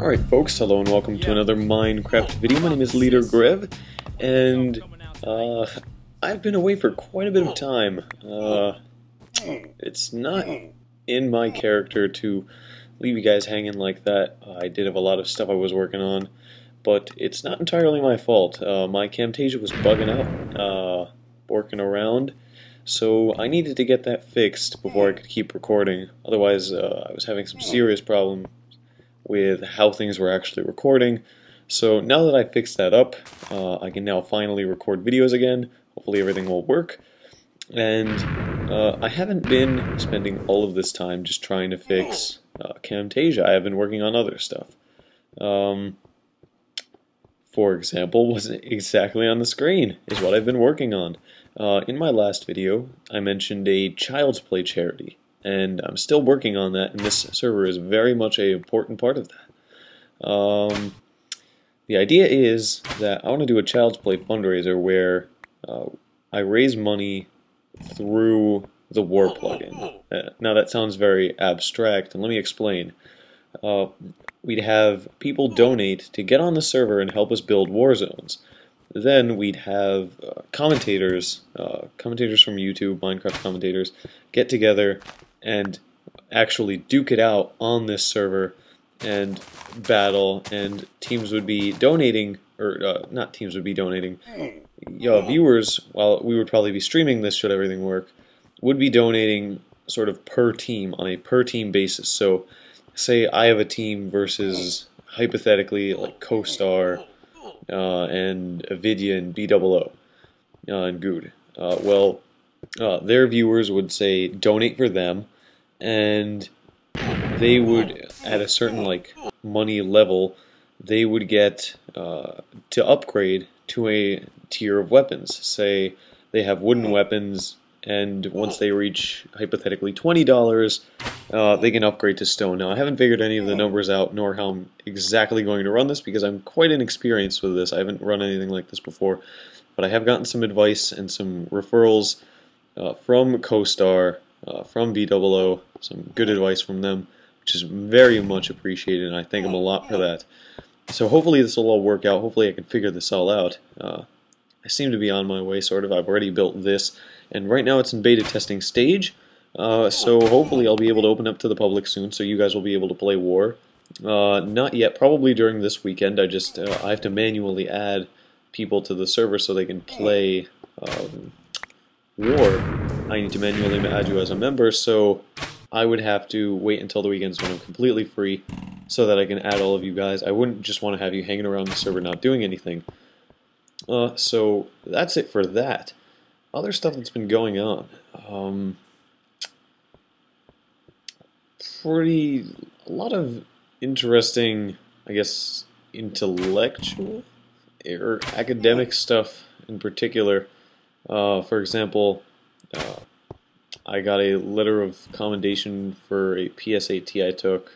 Alright folks, hello and welcome to another Minecraft video. My name is Leader Grev, and I've been away for quite a bit of time. It's not in my character to leave you guys hanging like that. I did have a lot of stuff I was working on, but it's not entirely my fault. My Camtasia was bugging out, working around, so I needed to get that fixed before I could keep recording. Otherwise, I was having some serious problems with how things were actually recording. So now that I fixed that up, I can now finally record videos again. Hopefully everything will work. And I haven't been spending all of this time just trying to fix Camtasia. I have been working on other stuff. For example, wasn't exactly on the screen is what I've been working on. In my last video, I mentioned a Child's Play charity, and I'm still working on that, and this server is very much an important part of that. The idea is that I want to do a Child's Play fundraiser where I raise money through the War plugin. Now that sounds very abstract, and let me explain. We'd have people donate to get on the server and help us build war zones. Then we'd have commentators from YouTube, Minecraft commentators, get together and actually duke it out on this server and battle, and teams would be donating, or not teams would be donating, viewers, while we would probably be streaming this should everything work, would be donating sort of per team, on a per team basis. So say I have a team versus, hypothetically, like CoStar, and Avidia and BOO, and Good. Their viewers would say donate for them, and they would, at a certain money level, they would get to upgrade to a tier of weapons. Say they have wooden weapons, and once they reach hypothetically $20, they can upgrade to stone. Now I haven't figured any of the numbers out, nor how I'm exactly going to run this, because I'm quite inexperienced with this. I haven't run anything like this before, but I have gotten some advice and some referrals from CoStar, from BOO, some good advice from them, which is very much appreciated, and I thank them a lot for that. So hopefully this will all work out. Hopefully I can figure this all out. I seem to be on my way, sort of. I've already built this, and right now it's in beta testing stage. So hopefully I'll be able to open up to the public soon, so you guys will be able to play War. Not yet, probably during this weekend. I have to manually add people to the server so they can play War. I need to manually add you as a member, so I would have to wait until the weekends when I'm completely free so that I can add all of you guys. I wouldn't just want to have you hanging around the server not doing anything. So that's it for that. Other stuff that's been going on. A lot of interesting, I guess, intellectual or academic stuff in particular. For example, I got a letter of commendation for a PSAT I took,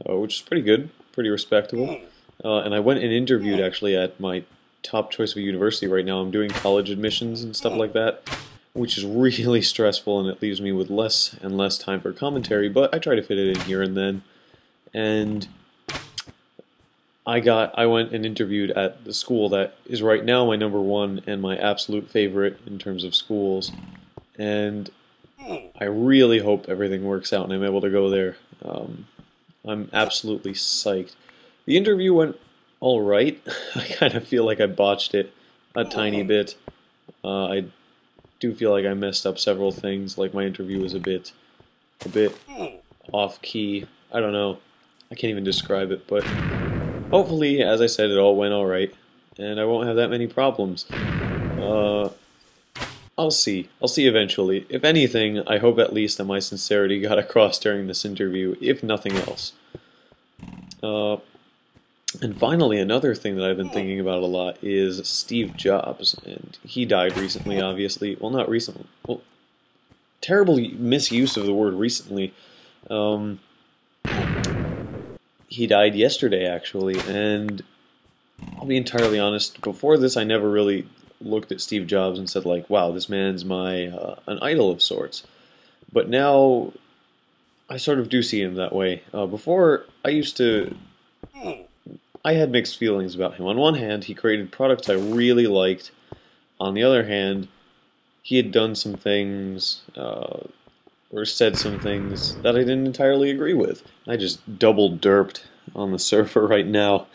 which is pretty good, pretty respectable. And I went and interviewed actually at my top choice of a university right now. I'm doing college admissions and stuff like that, which is really stressful, and it leaves me with less and less time for commentary, but I try to fit it in here and then. And I went and interviewed at the school that is right now my #1 and my absolute favorite in terms of schools, and I really hope everything works out and I'm able to go there. I'm absolutely psyched. The interview went alright. I kind of feel like I botched it a tiny bit. I do feel like I messed up several things, like my interview was a bit off key. I don't know. I can't even describe it, but hopefully, as I said, it all went alright, and I won't have that many problems. I'll see. I'll see eventually. If anything, I hope at least that my sincerity got across during this interview, if nothing else. And finally, another thing that I've been thinking about a lot is Steve Jobs, and he died recently, obviously. Well, not recently. Well, terrible misuse of the word recently. He died yesterday, actually, and I'll be entirely honest, before this I never really looked at Steve Jobs and said, like, wow, this man's an idol of sorts. But now I sort of do see him that way. Before, I used to I had mixed feelings about him. On one hand, he created products I really liked. On the other hand, he had done some things, or said some things that I didn't entirely agree with. I just double derped on the server right now,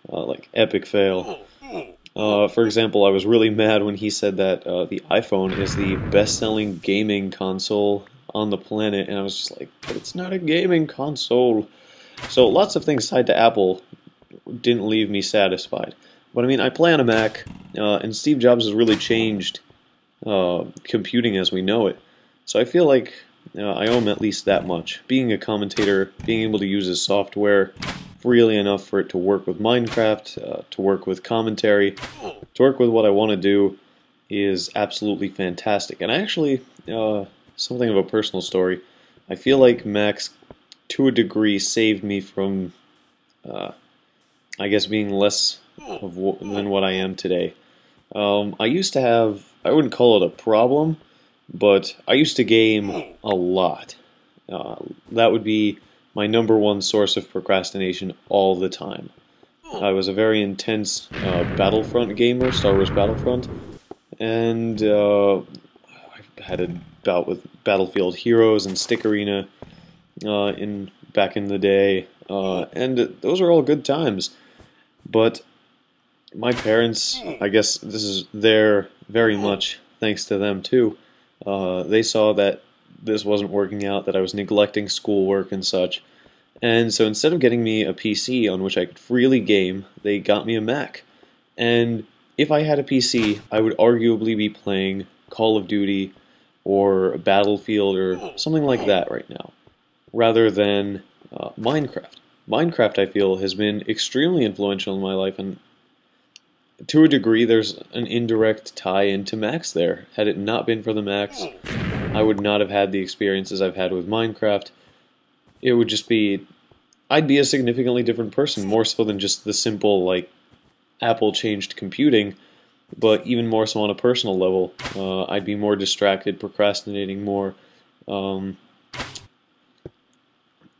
like epic fail. For example, I was really mad when he said that the iPhone is the best-selling gaming console on the planet, and I was just like, but it's not a gaming console. So lots of things tied to Apple didn't leave me satisfied. But I mean, I play on a Mac, and Steve Jobs has really changed computing as we know it. So I feel like I owe him at least that much. Being a commentator, being able to use his software freely enough for it to work with Minecraft, to work with commentary, to work with what I want to do is absolutely fantastic. And actually, something of a personal story, I feel like Macs, to a degree, saved me from, I guess, being less than what I am today. I used to have, I wouldn't call it a problem, but I used to game a lot. That would be my #1 source of procrastination all the time. I was a very intense Battlefront gamer, Star Wars Battlefront, and I had a bout with Battlefield Heroes and Stick Arena back in the day, and those are all good times. But my parents, I guess this is very much thanks to them too. They saw that this wasn't working out, that I was neglecting schoolwork and such. And so instead of getting me a PC on which I could freely game, they got me a Mac. And if I had a PC, I would arguably be playing Call of Duty or Battlefield or something like that right now, rather than Minecraft. Minecraft, I feel, has been extremely influential in my life, and to a degree, there's an indirect tie into Macs there. Had it not been for the Macs, I would not have had the experiences I've had with Minecraft. It would just be, I'd be a significantly different person, more so than just the simple, like, Apple changed computing, but even more so on a personal level. I'd be more distracted, procrastinating more.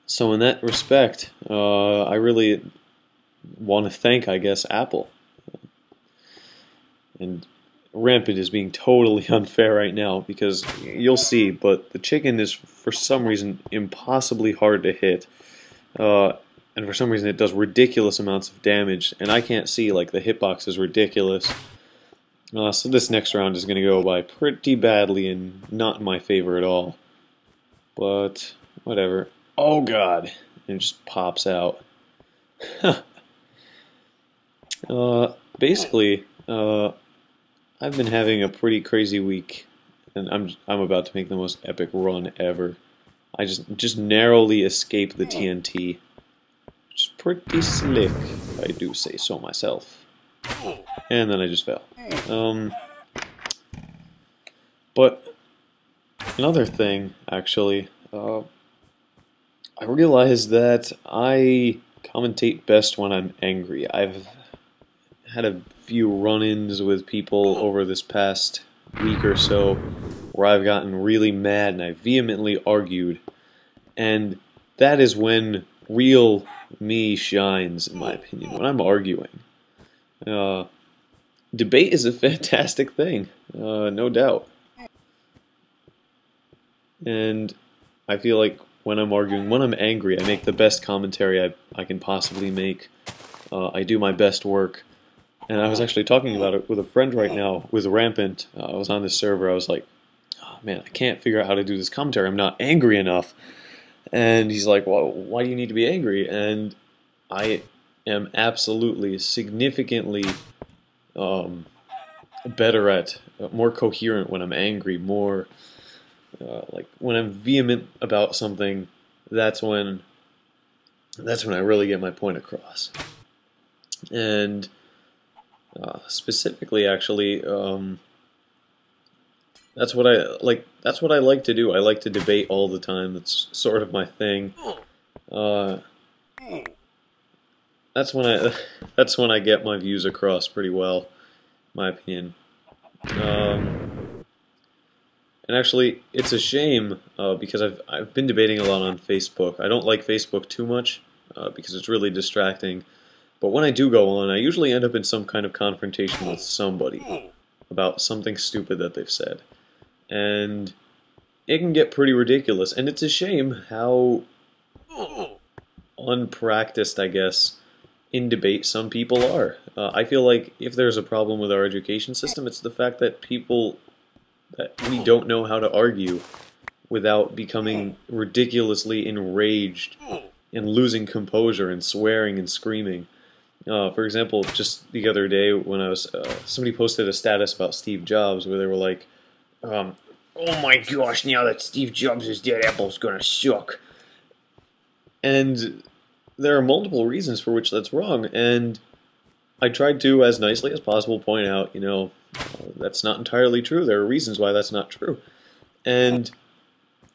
So in that respect, I really want to thank, I guess, Apple. And Rampant is being totally unfair right now because you'll see, but the chicken is for some reason impossibly hard to hit. And for some reason it does ridiculous amounts of damage, and I can't see, like, the hitbox is ridiculous. So this next round is going to go by pretty badly and not in my favor at all. But whatever. Oh god! And it just pops out. Basically, I've been having a pretty crazy week, and I'm about to make the most epic run ever. I just narrowly escaped the TNT. Which is pretty slick, if I do say so myself. And then I just fell. But another thing, actually, I realized that I commentate best when I'm angry. I've had a few run-ins with people over this past week or so where I've gotten really mad and I vehemently argued, and that is when real me shines, in my opinion, when I'm arguing. Debate is a fantastic thing, no doubt. And I feel like when I'm arguing, when I'm angry, I make the best commentary I can possibly make. I do my best work. And I was actually talking about it with a friend right now, with Rampant. I was on this server, I was like, oh man, I can't figure out how to do this commentary, I'm not angry enough. And he's like, well, why do you need to be angry? And I am absolutely, significantly better at, more coherent when I'm angry, more, like, when I'm vehement about something, that's when I really get my point across. And specifically, actually, that's what I like. That's what I like to do. I like to debate all the time. That's sort of my thing. That's when I get my views across pretty well, in my opinion. And actually, it's a shame because I've been debating a lot on Facebook. I don't like Facebook too much. because it's really distracting. But when I do go on, I usually end up in some kind of confrontation with somebody about something stupid that they've said. And it can get pretty ridiculous, and it's a shame how unpracticed, I guess, in debate some people are. I feel like if there's a problem with our education system, it's the fact that we don't know how to argue without becoming ridiculously enraged and losing composure and swearing and screaming. For example, just the other day when I was, somebody posted a status about Steve Jobs where they were like, oh my gosh, now that Steve Jobs is dead, Apple's gonna suck. And there are multiple reasons for which that's wrong, and I tried to, as nicely as possible, point out, you know, that's not entirely true. There are reasons why that's not true. And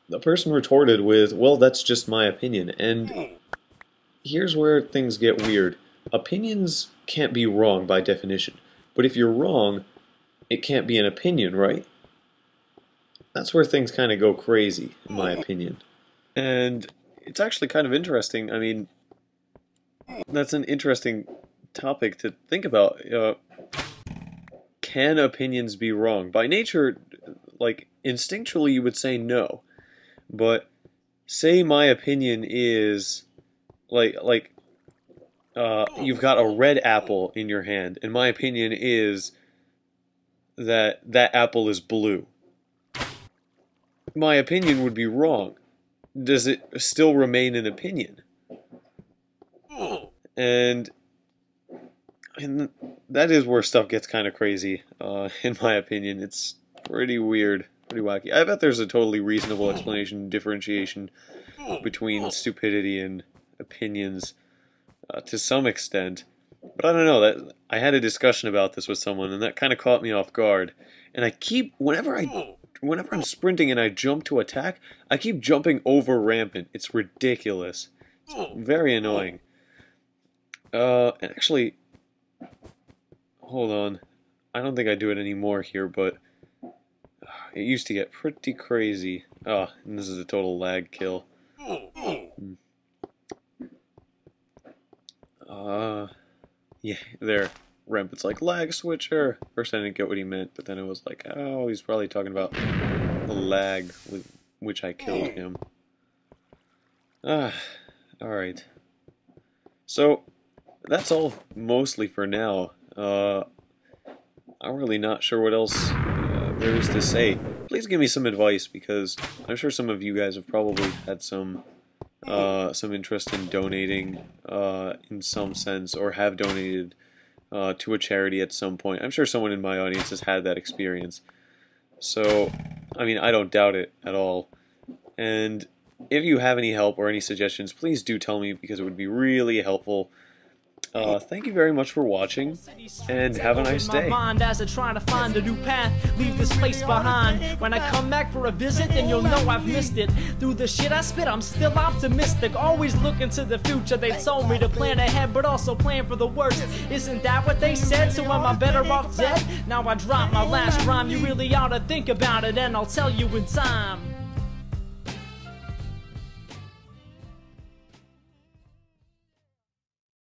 the person retorted with, well, that's just my opinion. And here's where things get weird. Opinions can't be wrong by definition. But if you're wrong, it can't be an opinion, right? That's where things kind of go crazy, in my opinion. And it's actually kind of interesting. I mean, that's an interesting topic to think about. Can opinions be wrong? By nature, like, instinctually you would say no. But say my opinion is, you've got a red apple in your hand, and my opinion is that that apple is blue. My opinion would be wrong. Does it still remain an opinion? And that is where stuff gets kind of crazy, in my opinion. It's pretty weird, pretty wacky. I bet there's a totally reasonable explanation, differentiation between stupidity and opinions to some extent. But I don't know, I had a discussion about this with someone, and that kind of caught me off guard. And I keep, whenever I'm sprinting and I jump to attack, I keep jumping over rampant. It's ridiculous. It's very annoying. And actually, hold on. I don't think I do it anymore here, but it used to get pretty crazy. Oh, and this is a total lag kill. Yeah, there. Rampant's like, lag switcher. First I didn't get what he meant, but then it was like, oh, he's probably talking about the lag with which I killed him. Alright. So, that's all mostly for now. I'm really not sure what else there is to say. Please give me some advice, because I'm sure some of you guys have probably had some interest in donating in some sense, or have donated to a charity at some point. I'm sure someone in my audience has had that experience. So, I mean, I don't doubt it at all. And if you have any help or any suggestions, please do tell me, because it would be really helpful. Thank you very much for watching, and have a nice day. As I try to find a new path, leave this place behind. When I come back for a visit, then you'll know I've missed it. Through the shit I spit, I'm still optimistic. Always looking to the future. They told me to plan ahead, but also plan for the worst. Isn't that what they said? So am I better off dead? Now I drop my last rhyme. You really ought to think about it, and I'll tell you in time.